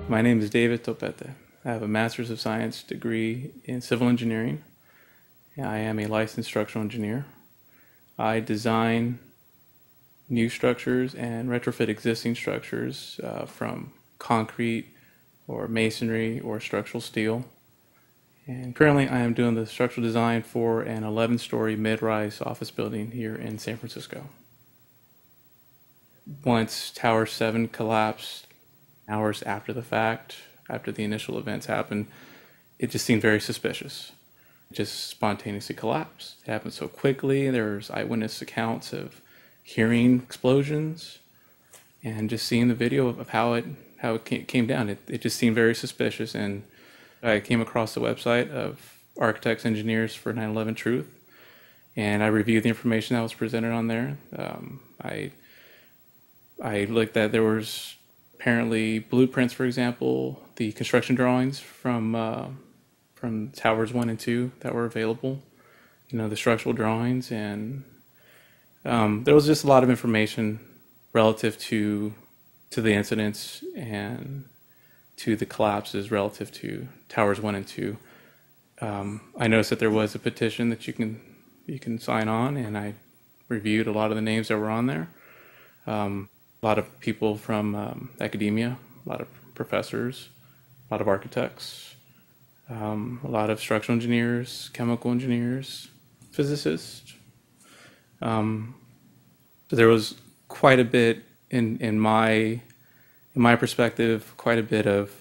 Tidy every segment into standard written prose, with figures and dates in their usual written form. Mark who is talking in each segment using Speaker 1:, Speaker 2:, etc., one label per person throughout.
Speaker 1: My name is David Topete. I have a Master's of Science degree in Civil Engineering. I am a licensed structural engineer. I design new structures and retrofit existing structures from concrete or masonry or structural steel. And currently I am doing the structural design for an 11-story mid-rise office building here in San Francisco. Once Tower 7 collapsed, hours after the fact, after the initial events happened, it just seemed very suspicious. It just spontaneously collapsed. It happened so quickly. There's eyewitness accounts of hearing explosions and just seeing the video of how it came down. It just seemed very suspicious, and I came across the website of architects, engineers for 911Truth, and I reviewed the information that was presented on there. I looked at, there was apparently blueprints, for example, the construction drawings from towers 1 and 2 that were available, the structural drawings, and there was just a lot of information relative to the incidents and to the collapses relative to towers 1 and 2. I noticed that there was a petition that you can sign on, and I reviewed a lot of the names that were on there. A lot of people from academia, a lot of professors, a lot of architects, a lot of structural engineers, chemical engineers, physicists. So there was quite a bit in my perspective, quite a bit of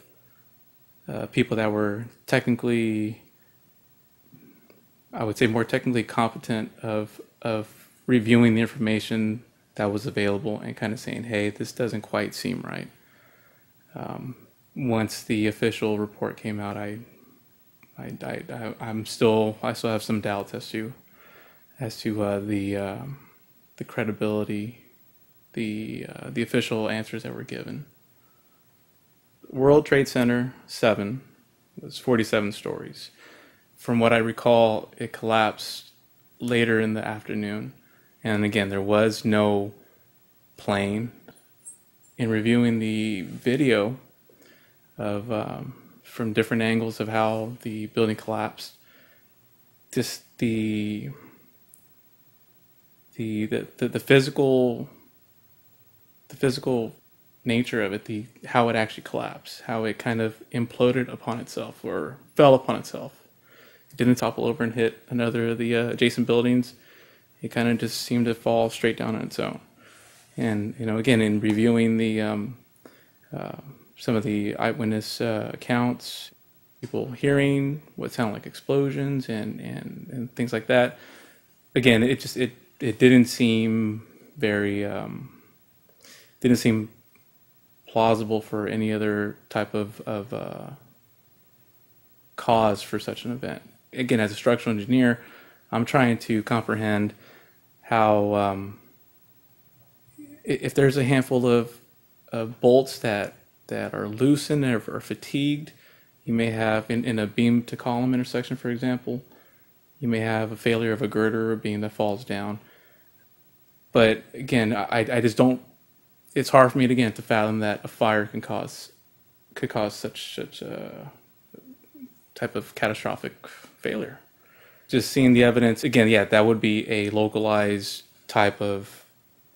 Speaker 1: people that were technically, I would say, more technically competent of reviewing the information that was available and kind of saying, hey, this doesn't quite seem right. Once the official report came out, I still have some doubts as to the credibility, the official answers that were given. World Trade Center 7 was 47 stories. From what I recall, it collapsed later in the afternoon. And again, there was no plane. In reviewing the video of from different angles of how the building collapsed, just the physical nature of it, how it actually collapsed, how it kind of imploded upon itself or fell upon itself. It didn't topple over and hit another of the adjacent buildings. It kind of just seemed to fall straight down on its own. And again, in reviewing the some of the eyewitness accounts, people hearing what sounded like explosions and things like that. Again, it didn't seem very didn't seem plausible for any other type of cause for such an event. Again, as a structural engineer, I'm trying to comprehend how if there's a handful of bolts that are loosened or fatigued, you may have in a beam to column intersection, for example, you may have a failure of a girder or beam that falls down. But again, I just don't. It's hard for me to fathom that a fire could cause such a type of catastrophic failure. Just seeing the evidence, again, yeah, that would be a localized type of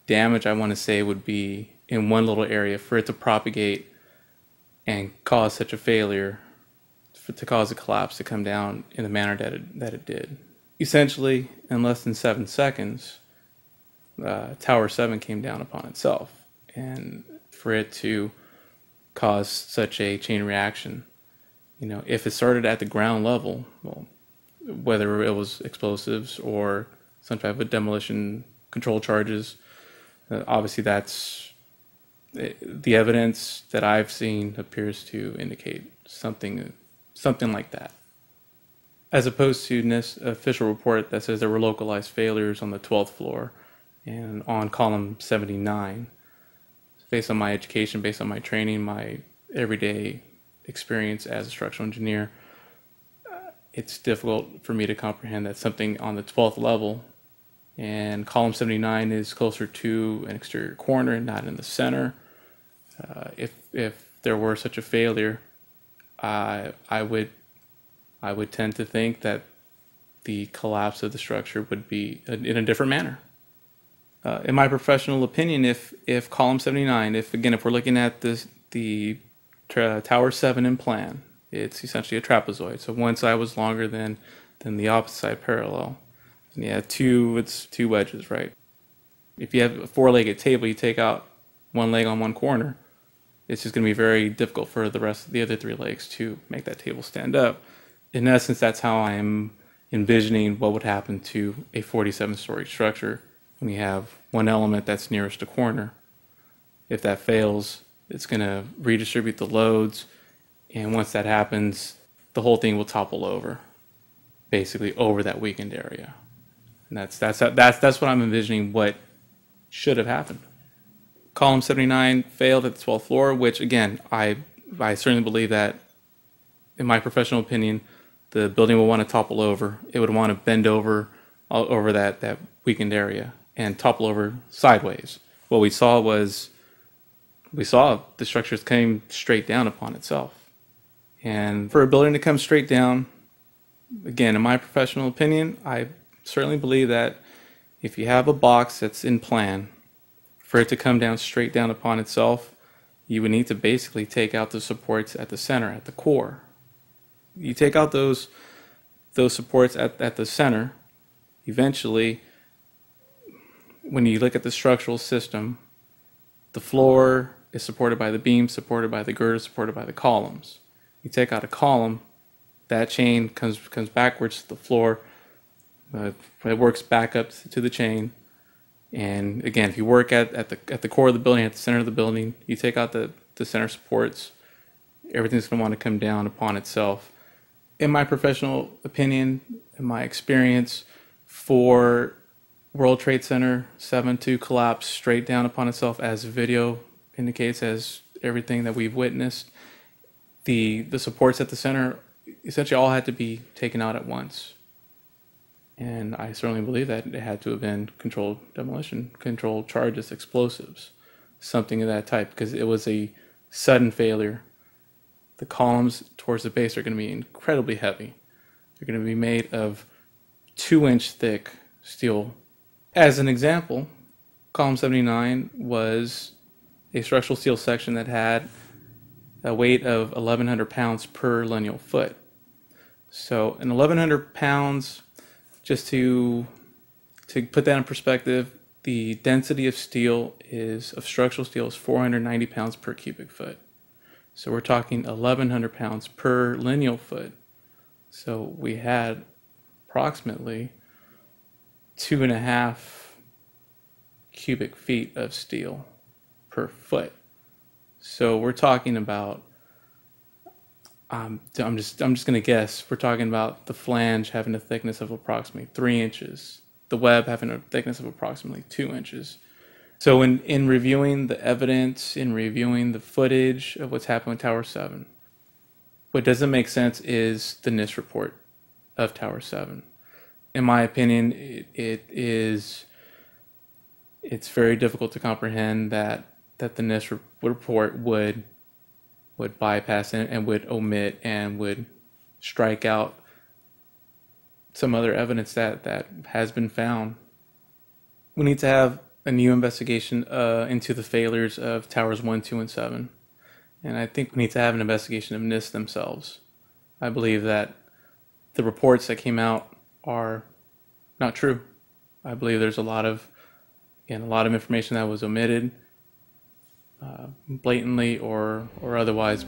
Speaker 1: damage. I want to say would be in one little area. For it to propagate and cause such a failure, to cause a collapse to come down in the manner that it did. Essentially, in less than 7 seconds, Tower 7 came down upon itself. And for it to cause such a chain reaction, if it started at the ground level, well, whether it was explosives or some type of demolition control charges, obviously that's the evidence that I've seen appears to indicate something like that. As opposed to this official report that says there were localized failures on the 12th floor and on column 79. Based on my education, based on my training, my everyday experience as a structural engineer, it's difficult for me to comprehend that something on the 12th level, and column 79 is closer to an exterior corner and not in the center. If there were such a failure, I would tend to think that the collapse of the structure would be in a different manner. In my professional opinion, if column 79, if we're looking at the tower 7 in plan, it's essentially a trapezoid. So one side was longer than the opposite side parallel, and you have two wedges, right? If you have a four-legged table, you take out one leg on one corner, it's just going to be very difficult for the rest of the other three legs to make that table stand up. In essence, that's how I'm envisioning what would happen to a 47-story structure when you have one element that's nearest a corner. If that fails, it's going to redistribute the loads, and once that happens, the whole thing will topple over, basically over that weakened area. And that's what I'm envisioning what should have happened. Column 79 failed at the 12th floor, which again, I certainly believe that, in my professional opinion, the building will want to topple over. It would want to bend over all over that weakened area and topple over sideways. What we saw the structures came straight down upon itself. And for a building to come straight down, again, in my professional opinion, I certainly believe that if you have a box that's in plan, for it to come down straight down upon itself, you would need to basically take out the supports at the center, at the core. You take out those supports at the center, eventually, when you look at the structural system, the floor is supported by the beams, supported by the girders, supported by the columns. You take out a column, that chain comes backwards to the floor, it works back up to the chain. And again, if you work at the core of the building, at the center of the building, you take out the center supports, everything's going to want to come down upon itself. In my professional opinion, in my experience, for World Trade Center 7 to collapse straight down upon itself, as video indicates, as everything that we've witnessed, the supports at the center essentially all had to be taken out at once. And I certainly believe that it had to have been controlled demolition, controlled charges, explosives, something of that type, because it was a sudden failure. The columns towards the base are going to be incredibly heavy. They're going to be made of 2-inch thick steel. As an example, column 79 was a structural steel section that had a weight of 1,100 pounds per lineal foot. So an 1,100 pounds, just to put that in perspective, the density of structural steel is 490 pounds per cubic foot. So we're talking 1,100 pounds per lineal foot. So we had approximately 2.5 cubic feet of steel per foot. So we're talking about, I'm just going to guess, we're talking about the flange having a thickness of approximately 3 inches, the web having a thickness of approximately 2 inches. So in reviewing the evidence, in reviewing the footage of what's happened with Tower 7, what doesn't make sense is the NIST report of Tower 7. In my opinion, it's very difficult to comprehend that the NIST report would bypass and would omit and would strike out some other evidence that has been found. We need to have a new investigation into the failures of Towers 1, 2, and 7. And I think we need to have an investigation of NIST themselves. I believe that the reports that came out are not true. I believe there's a lot of information that was omitted, blatantly or otherwise.